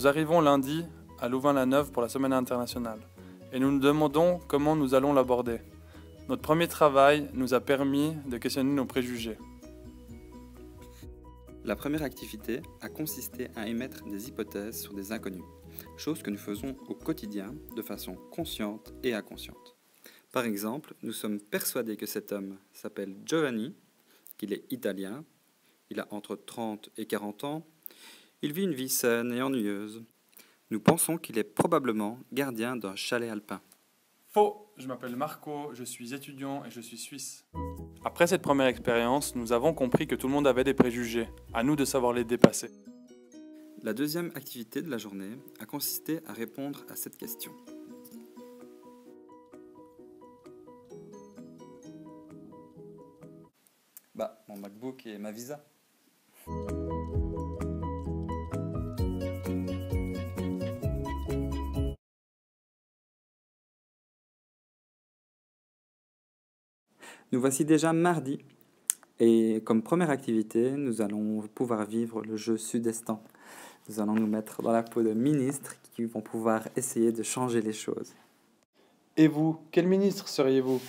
Nous arrivons lundi à Louvain-la-Neuve pour la Semaine internationale et nous nous demandons comment nous allons l'aborder. Notre premier travail nous a permis de questionner nos préjugés. La première activité a consisté à émettre des hypothèses sur des inconnus, chose que nous faisons au quotidien de façon consciente et inconsciente. Par exemple, nous sommes persuadés que cet homme s'appelle Giovanni, qu'il est italien, il a entre 30 et 40 ans, il vit une vie saine et ennuyeuse. Nous pensons qu'il est probablement gardien d'un chalet alpin. Faux! Je m'appelle Marco, je suis étudiant et je suis suisse. Après cette première expérience, nous avons compris que tout le monde avait des préjugés. À nous de savoir les dépasser. La deuxième activité de la journée a consisté à répondre à cette question. Mon MacBook et ma visa. Nous voici déjà mardi et comme première activité, nous allons pouvoir vivre le jeu sud-estant. Nous allons nous mettre dans la peau de ministres qui vont pouvoir essayer de changer les choses. Et vous, quel ministre seriez-vous?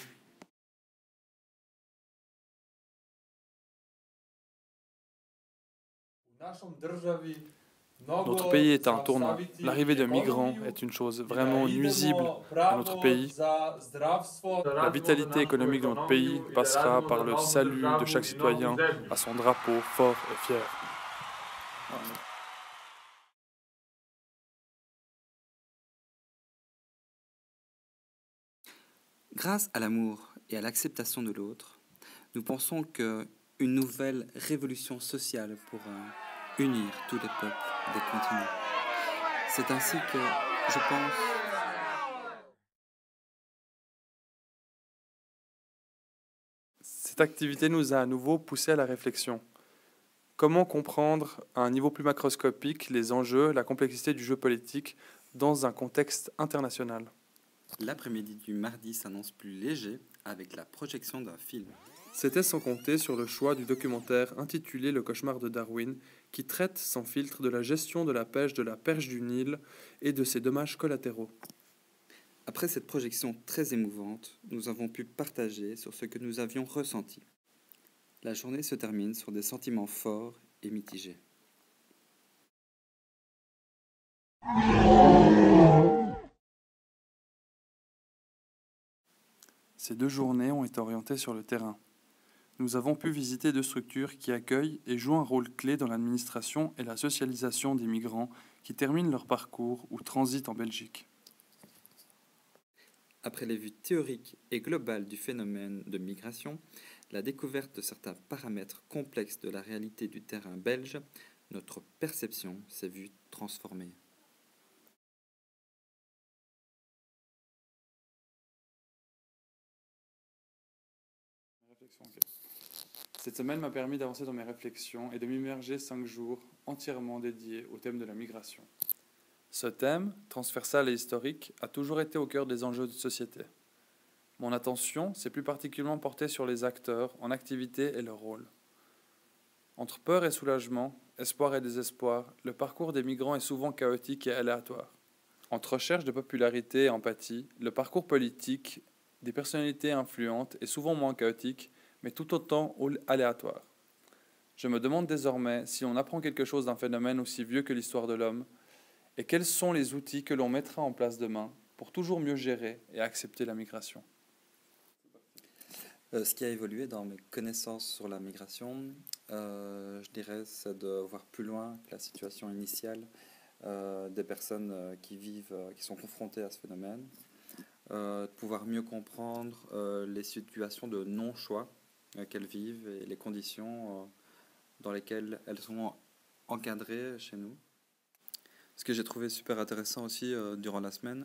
Notre pays est un tournant. L'arrivée de migrants est une chose vraiment nuisible à notre pays. La vitalité économique de notre pays passera par le salut de chaque citoyen à son drapeau fort et fier. Grâce à l'amour et à l'acceptation de l'autre, nous pensons qu'une nouvelle révolution sociale pourra unir tous les peuples des continents. C'est ainsi que, je pense, cette activité nous a à nouveau poussé à la réflexion. Comment comprendre à un niveau plus macroscopique les enjeux, la complexité du jeu politique dans un contexte international? l'après-midi du mardi s'annonce plus léger avec la projection d'un film. C'était sans compter sur le choix du documentaire intitulé Le cauchemar de Darwin, qui traite sans filtre de la gestion de la pêche de la perche du Nil et de ses dommages collatéraux. Après cette projection très émouvante, nous avons pu partager sur ce que nous avions ressenti. La journée se termine sur des sentiments forts et mitigés. Ces 2 journées ont été orientées sur le terrain. Nous avons pu visiter 2 structures qui accueillent et jouent un rôle clé dans l'administration et la socialisation des migrants qui terminent leur parcours ou transitent en Belgique. Après les vues théoriques et globales du phénomène de migration, la découverte de certains paramètres complexes de la réalité du terrain belge, notre perception s'est vue transformée. Cette semaine m'a permis d'avancer dans mes réflexions et de m'immerger 5 jours entièrement dédiés au thème de la migration. Ce thème, transversal et historique, a toujours été au cœur des enjeux de société. Mon attention s'est plus particulièrement portée sur les acteurs en activité et leur rôle. Entre peur et soulagement, espoir et désespoir, le parcours des migrants est souvent chaotique et aléatoire. Entre recherche de popularité et empathie, le parcours politique des personnalités influentes est souvent moins chaotique, mais tout autant aléatoire. Je me demande désormais si on apprend quelque chose d'un phénomène aussi vieux que l'histoire de l'homme, et quels sont les outils que l'on mettra en place demain pour toujours mieux gérer et accepter la migration. Ce qui a évolué dans mes connaissances sur la migration, je dirais, c'est de voir plus loin que la situation initiale des personnes qui sont confrontées à ce phénomène, de pouvoir mieux comprendre les situations de non-choix qu'elles vivent et les conditions dans lesquelles elles sont encadrées chez nous. Ce que j'ai trouvé super intéressant aussi durant la semaine,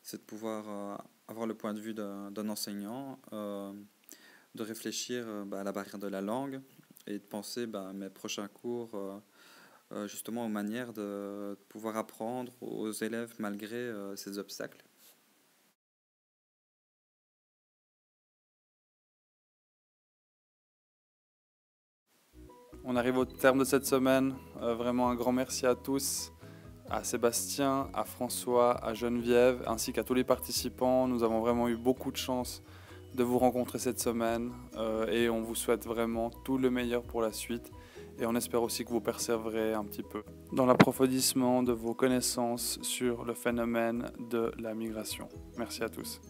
c'est de pouvoir avoir le point de vue d'un enseignant, de réfléchir à la barrière de la langue et de penser mes prochains cours justement aux manières de pouvoir apprendre aux élèves malgré ces obstacles. On arrive au terme de cette semaine. Vraiment un grand merci à tous à Sébastien, à François, à Geneviève, ainsi qu'à tous les participants. Nous avons vraiment eu beaucoup de chance de vous rencontrer cette semaine et on vous souhaite vraiment tout le meilleur pour la suite. Et on espère aussi que vous persévérez un petit peu dans l'approfondissement de vos connaissances sur le phénomène de la migration. Merci à tous.